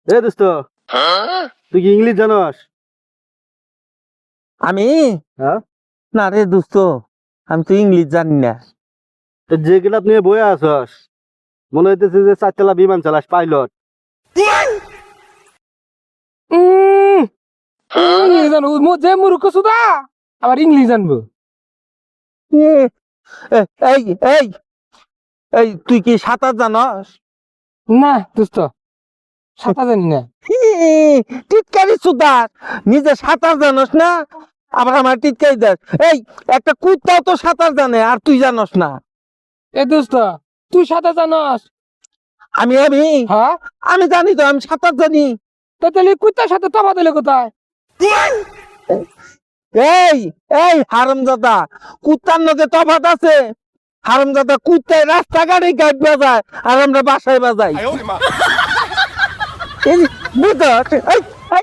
এ দোস্ত, তুই কি ইংলিশ জানোস? আমি হ্যাঁ, না রে দোস্ত, আমি তো ইংলিশ জানি না। তো যে কিলাব নিয়ে বয়ে আসস, মনে হইতেছে যে চারতলা বিমান চালাস, পাইলট। ইংলিশ জানবো যে মূর্খ সুদা আবার ইংলিশ জানবো এ, এই এই এই তুই কি সাঁতার জানস? না দোস্ত সাঁতার জানি না। টিটকারি সুদার, নিজে সাঁতার জানস না, আবার আমার টিটকারি দাস। এই একটা কুত্তাও তো সাঁতার জানে আর তুই জানস না। এ দোস্ত তুই সাঁতার জানস? আমি আমি হ্যাঁ, আমি জানি তো, আমি সাঁতার জানি। তো তাহলে কুত্তার সাথে তফাৎ হলো কোথায়? এই এই হারামজাদা, কুত্তার নগে তফাৎ আছে। হারামজাদা কুত্তায় রাস্তাঘাটে গাইড বাজায় আর আমরা বাসায় বাজাই। এই বুঝছ? এই, এই।